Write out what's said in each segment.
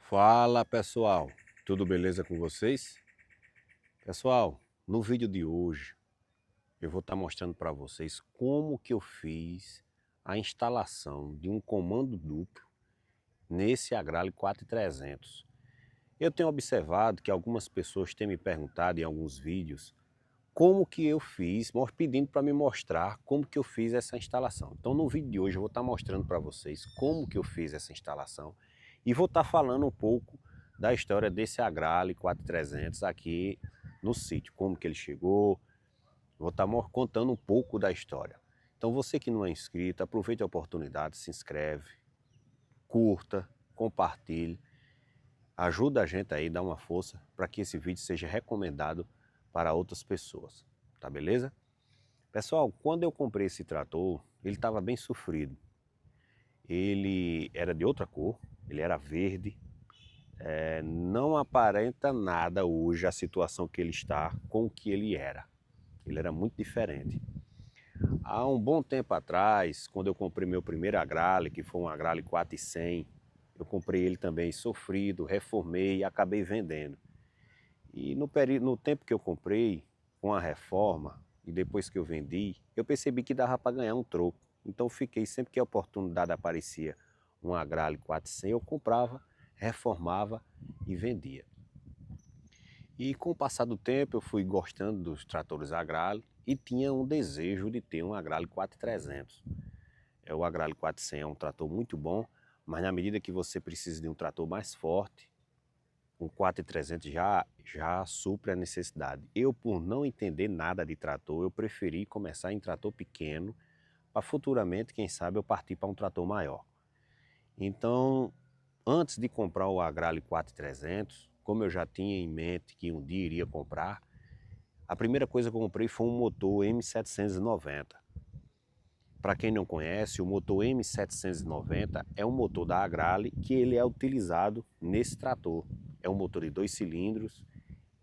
Fala pessoal, tudo beleza com vocês? Pessoal, no vídeo de hoje eu vou estar mostrando para vocês como que eu fiz a instalação de um comando duplo nesse Agrale 4300. Eu tenho observado que algumas pessoas têm me perguntado em alguns vídeos como que eu fiz, pedindo para me mostrar como que eu fiz essa instalação. Então no vídeo de hoje eu vou estar mostrando para vocês como que eu fiz essa instalação e vou estar falando um pouco da história desse Agrale 4300 aqui no sítio, como que ele chegou, vou estar contando um pouco da história. Então você que não é inscrito, aproveite a oportunidade, se inscreve, curta, compartilhe, ajuda a gente aí, dá uma força para que esse vídeo seja recomendado para outras pessoas, tá beleza? Pessoal, quando eu comprei esse trator, ele estava bem sofrido. Ele era de outra cor, ele era verde. Não aparenta nada hoje a situação que ele está com o que ele era. Ele era muito diferente. Há um bom tempo atrás, quando eu comprei meu primeiro Agrale, que foi um Agrale 4100, eu comprei ele também sofrido, reformei e acabei vendendo. E no tempo que eu comprei, com a reforma, e depois que eu vendi, eu percebi que dava para ganhar um troco. Então fiquei, sempre que a oportunidade aparecia, um Agrale 400, eu comprava, reformava e vendia. E com o passar do tempo eu fui gostando dos tratores Agrale e tinha um desejo de ter um Agrale 4300. O Agrale 400 é um trator muito bom, mas na medida que você precisa de um trator mais forte, um 4300 já supre a necessidade. Eu, por não entender nada de trator, eu preferi começar em trator pequeno, para futuramente, quem sabe, eu partir para um trator maior. Então, antes de comprar o Agrale 4300, como eu já tinha em mente que um dia iria comprar, a primeira coisa que eu comprei foi um motor M790. Para quem não conhece, o motor M790 é um motor da Agrale que ele é utilizado nesse trator. É um motor de 2 cilindros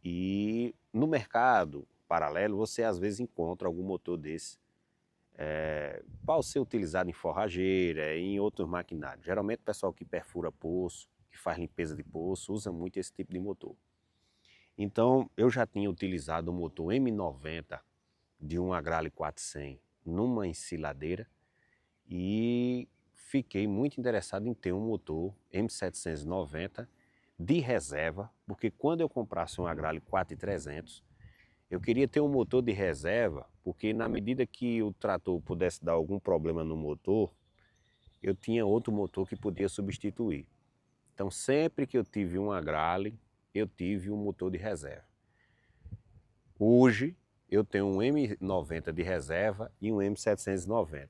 e no mercado paralelo você às vezes encontra algum motor desse para ser utilizado em forrageira, em outros maquinários. Geralmente o pessoal que perfura poço, que faz limpeza de poço, usa muito esse tipo de motor. Então eu já tinha utilizado o motor M90 de um Agrale 400 numa ensiladeira e fiquei muito interessado em ter um motor M790 de reserva, porque quando eu comprasse um Agrale 4300, eu queria ter um motor de reserva, porque na medida que o trator pudesse dar algum problema no motor, eu tinha outro motor que podia substituir. Então sempre que eu tive um Agrale, eu tive um motor de reserva. Hoje eu tenho um M90 de reserva e um M790.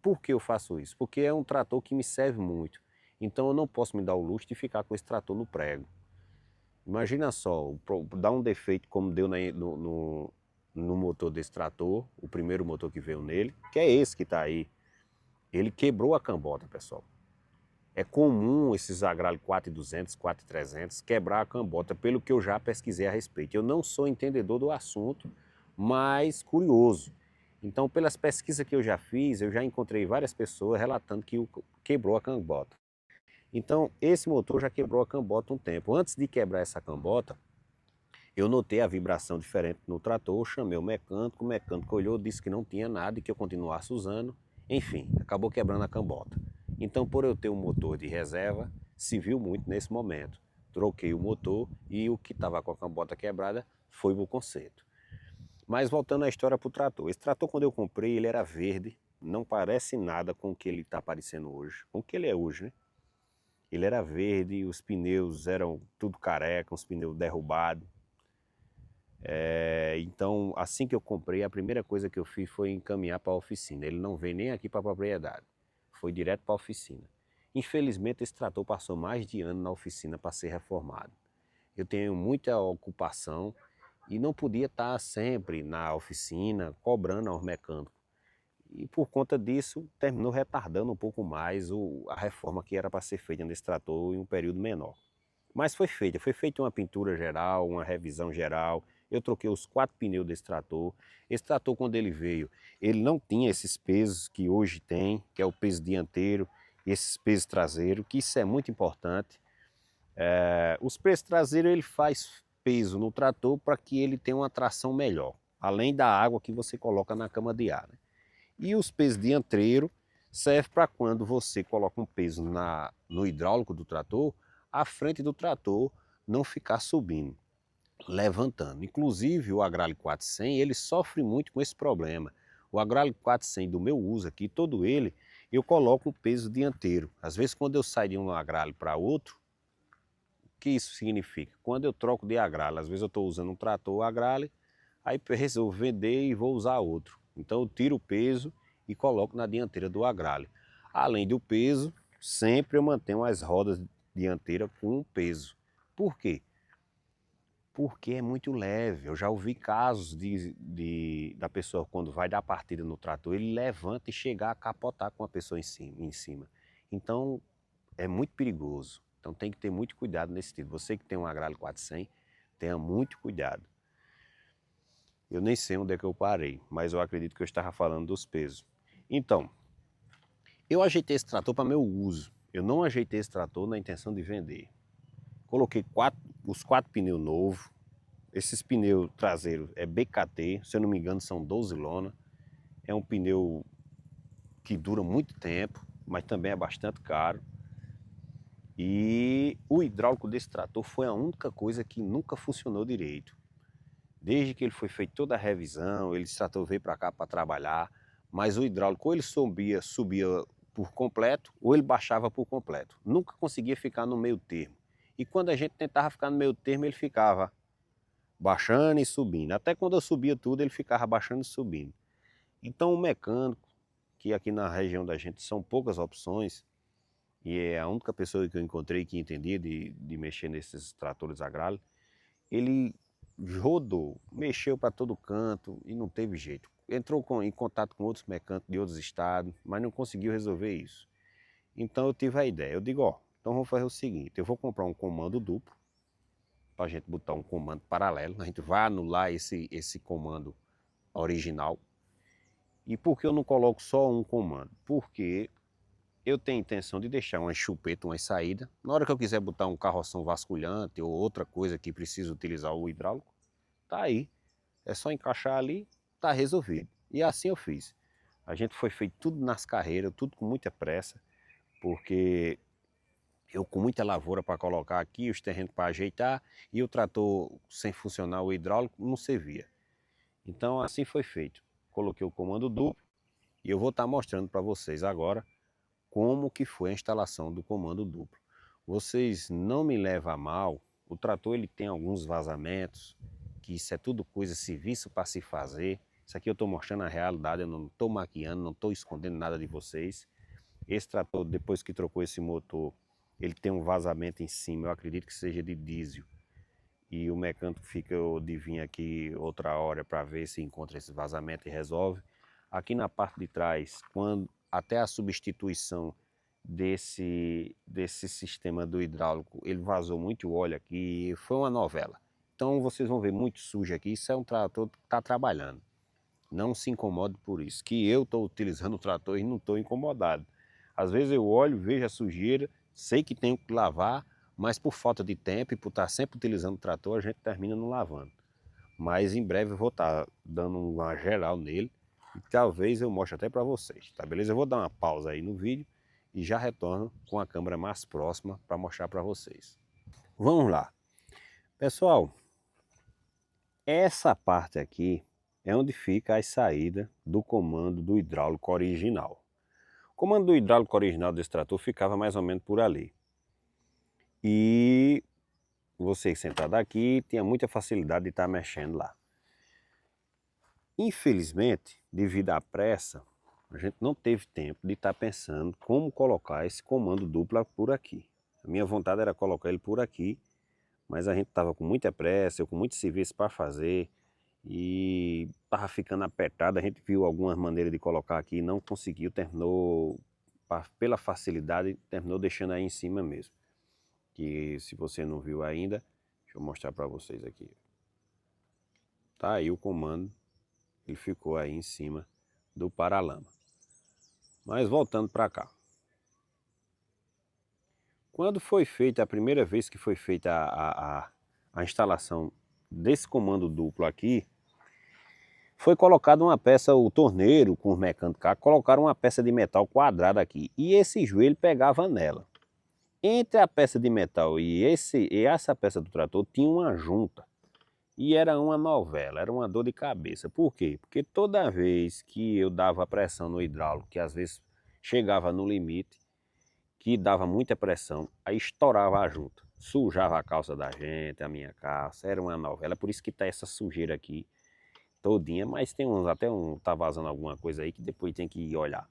Por que eu faço isso? Porque é um trator que me serve muito. Então eu não posso me dar o luxo de ficar com esse trator no prego. Imagina só, dar um defeito como deu no motor desse trator, o primeiro motor que veio nele, que é esse que está aí. Ele quebrou a cambota, pessoal. É comum esses Agrale 4200, 4300 quebrar a cambota, pelo que eu já pesquisei a respeito. Eu não sou entendedor do assunto, mas curioso. Então, pelas pesquisas que eu já fiz, eu já encontrei várias pessoas relatando que quebrou a cambota. Então, esse motor já quebrou a cambota um tempo. Antes de quebrar essa cambota, eu notei a vibração diferente no trator, chamei o mecânico olhou, disse que não tinha nada e que eu continuasse usando. Enfim, acabou quebrando a cambota. Então, por eu ter um motor de reserva, se viu muito nesse momento. Troquei o motor e o que estava com a cambota quebrada foi o conserto. Mas voltando à história para o trator. Esse trator, quando eu comprei, ele era verde, não parece nada com o que ele está aparecendo hoje, com o que ele é hoje, né? Ele era verde, os pneus eram tudo careca, os pneus derrubados. Então, assim que eu comprei, a primeira coisa que eu fiz foi encaminhar para a oficina. Ele não veio nem aqui para a propriedade, foi direto para a oficina. Infelizmente, esse trator passou mais de ano na oficina para ser reformado. Eu tenho muita ocupação e não podia estar sempre na oficina cobrando aos mecânicos. E por conta disso, terminou retardando um pouco mais a reforma que era para ser feita nesse trator em um período menor. Mas foi feita uma pintura geral, uma revisão geral. Eu troquei os 4 pneus desse trator. Esse trator, quando ele veio, ele não tinha esses pesos que hoje tem, que é o peso dianteiro e esses pesos traseiros, que isso é muito importante. Os pesos traseiros ele faz peso no trator para que ele tenha uma tração melhor, além da água que você coloca na cama de ar, né? E os pesos dianteiros serve para quando você coloca um peso no hidráulico do trator, a frente do trator não ficar subindo, levantando. Inclusive o Agrale 400 ele sofre muito com esse problema. O Agrale 400 do meu uso aqui, todo ele, eu coloco um peso dianteiro. Às vezes quando eu saio de um Agrale para outro, o que isso significa? Quando eu troco de Agrale, às vezes eu estou usando um trator Agrale, aí resolvo vender e vou usar outro. Então eu tiro o peso e coloco na dianteira do Agrale. Além do peso, sempre eu mantenho as rodas dianteiras com peso. Por quê? Porque é muito leve. Eu já ouvi casos da pessoa quando vai dar partida no trator, ele levanta e chegar a capotar com a pessoa em cima. Então é muito perigoso. Então tem que ter muito cuidado nesse tipo. Você que tem um Agrale 400, tenha muito cuidado. Eu nem sei onde é que eu parei, mas eu acredito que eu estava falando dos pesos. Então, eu ajeitei esse trator para meu uso. Eu não ajeitei esse trator na intenção de vender. Coloquei os 4 pneus novos. Esses pneus traseiros é BKT, se eu não me engano são 12 lona. É um pneu que dura muito tempo, mas também é bastante caro. E o hidráulico desse trator foi a única coisa que nunca funcionou direito. Desde que ele foi feito toda a revisão, esse trator veio para cá para trabalhar, mas o hidráulico ou ele subia por completo ou ele baixava por completo. Nunca conseguia ficar no meio termo. E quando a gente tentava ficar no meio termo, ele ficava baixando e subindo. Até quando eu subia tudo, ele ficava baixando e subindo. Então o mecânico, que aqui na região da gente são poucas opções, e é a única pessoa que eu encontrei que entendia de mexer nesses tratores agrários, ele rodou, mexeu para todo canto e não teve jeito. Entrou em contato com outros mecânicos de outros estados, mas não conseguiu resolver isso. Então eu tive a ideia, eu digo, ó, então vamos fazer o seguinte, eu vou comprar um comando duplo, para a gente botar um comando paralelo, a gente vai anular esse comando original. E por que eu não coloco só um comando? Porque eu tenho intenção de deixar uma chupeta, uma saída. Na hora que eu quiser botar um carroção vasculhante ou outra coisa que precisa utilizar o hidráulico, tá aí. É só encaixar ali, tá resolvido. E assim eu fiz. A gente foi feito tudo nas carreiras, tudo com muita pressa, porque eu com muita lavoura para colocar aqui, os terrenos para ajeitar, e o trator sem funcionar o hidráulico não servia. Então assim foi feito. Coloquei o comando duplo e eu vou estar mostrando para vocês agora como que foi a instalação do comando duplo. Vocês não me levam a mal, o trator ele tem alguns vazamentos, que isso é tudo coisa serviço para se fazer. Isso aqui eu estou mostrando a realidade, eu não estou maquiando, não estou escondendo nada de vocês. Esse trator, depois que trocou esse motor, ele tem um vazamento em cima, eu acredito que seja de diesel. E o mecânico fica de vir aqui outra hora para ver se encontra esse vazamento e resolve. Aqui na parte de trás, quando até a substituição desse sistema do hidráulico, ele vazou muito óleo aqui, foi uma novela. Então vocês vão ver muito sujo aqui, isso é um trator que está trabalhando. Não se incomode por isso, que eu estou utilizando o trator e não estou incomodado. Às vezes eu olho, vejo a sujeira, sei que tenho que lavar, mas por falta de tempo e por estar sempre utilizando o trator, a gente termina não lavando. Mas em breve eu vou estar dando uma geral nele e talvez eu mostre até para vocês, tá beleza? Eu vou dar uma pausa aí no vídeo e já retorno com a câmera mais próxima para mostrar para vocês. Vamos lá. Pessoal, essa parte aqui é onde fica a saída do comando do hidráulico original. O comando do hidráulico original desse trator ficava mais ou menos por ali. E você sentado aqui tinha muita facilidade de estar mexendo lá. Infelizmente, devido à pressa, a gente não teve tempo de estar pensando como colocar esse comando duplo por aqui. A minha vontade era colocar ele por aqui, mas a gente estava com muita pressa, eu com muito serviço para fazer e estava ficando apertado. A gente viu algumas maneiras de colocar aqui e não conseguiu, terminou, pela facilidade, terminou deixando aí em cima mesmo. Que se você não viu ainda, deixa eu mostrar para vocês aqui. Tá aí o comando, ele ficou aí em cima do paralama. Mas voltando para cá. Quando foi feita a primeira vez que foi feita a instalação desse comando duplo aqui, foi colocada uma peça, o torneiro com os mecânicos cá, colocaram uma peça de metal quadrada aqui, e esse joelho pegava nela. Entre a peça de metal e essa peça do trator tinha uma junta, e era uma novela, era uma dor de cabeça. Por quê? Porque toda vez que eu dava pressão no hidráulico, que às vezes chegava no limite, que dava muita pressão, aí estourava a junta, sujava a calça da gente, a minha calça, era uma novela. Por isso que tá essa sujeira aqui todinha, mas tem uns, até tá vazando alguma coisa aí que depois tem que ir olhar.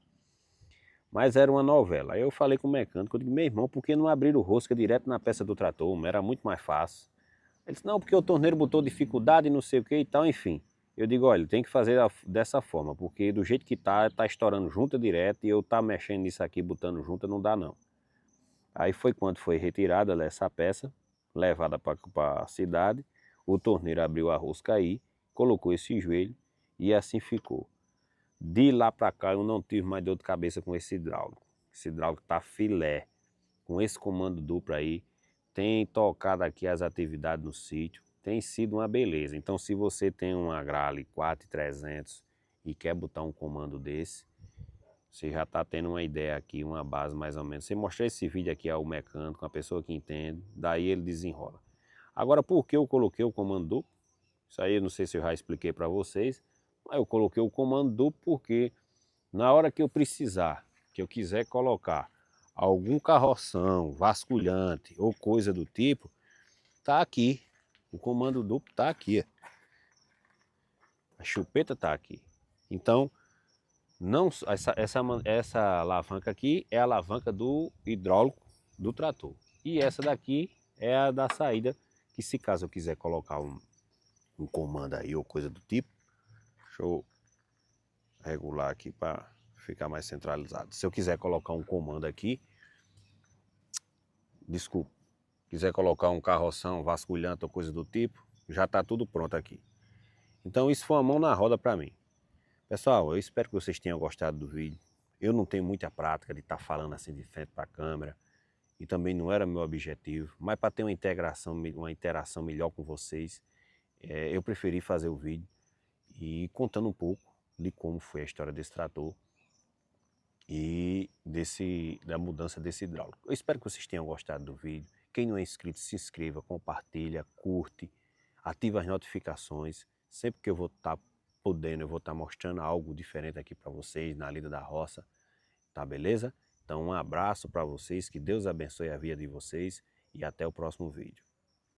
Mas era uma novela. Aí eu falei com o mecânico, eu digo, meu irmão, por que não abriram rosca direto na peça do trator? Era muito mais fácil. Ele disse, não, porque o torneiro botou dificuldade e não sei o que e tal, enfim. Eu digo, olha, tem que fazer dessa forma, porque do jeito que tá estourando junta direto e eu tá mexendo nisso aqui, botando junta, não dá não. Aí foi quando foi retirada essa peça, levada para a cidade, o torneiro abriu a rosca aí, colocou esse joelho e assim ficou. De lá para cá eu não tive mais dor de cabeça com esse hidráulico. Esse hidráulico tá filé. Com esse comando duplo aí, tem tocado aqui as atividades no sítio, tem sido uma beleza. Então se você tem uma Grale 4300 e quer botar um comando desse, você já está tendo uma ideia aqui, uma base mais ou menos. Você mostrar esse vídeo aqui ao mecânico, uma pessoa que entende, daí ele desenrola. Agora, por que eu coloquei o comando duplo? Isso aí eu não sei se eu já expliquei para vocês, mas eu coloquei o comando duplo porque na hora que eu precisar, que eu quiser colocar algum carroção, vasculhante ou coisa do tipo, tá aqui. O comando duplo tá aqui. A chupeta tá aqui. Então, não, essa alavanca aqui é a alavanca do hidráulico do trator. E essa daqui é a da saída, que se caso eu quiser colocar um comando aí ou coisa do tipo, deixa eu regular aqui para ficar mais centralizado. Se eu quiser colocar um comando aqui, desculpa, quiser colocar um carroção, vasculhante ou coisa do tipo, já está tudo pronto aqui. Então isso foi uma mão na roda para mim. Pessoal, eu espero que vocês tenham gostado do vídeo. Eu não tenho muita prática de estar falando assim de frente para a câmera e também não era meu objetivo, mas para ter uma interação melhor com vocês, eu preferi fazer o vídeo e contando um pouco de como foi a história desse trator e da mudança desse hidráulico. Eu espero que vocês tenham gostado do vídeo. Quem não é inscrito, se inscreva, compartilha, curte, ativa as notificações. Sempre que eu vou estar podendo, eu vou estar mostrando algo diferente aqui para vocês na lida da roça, tá beleza? Então um abraço para vocês, que Deus abençoe a vida de vocês e até o próximo vídeo.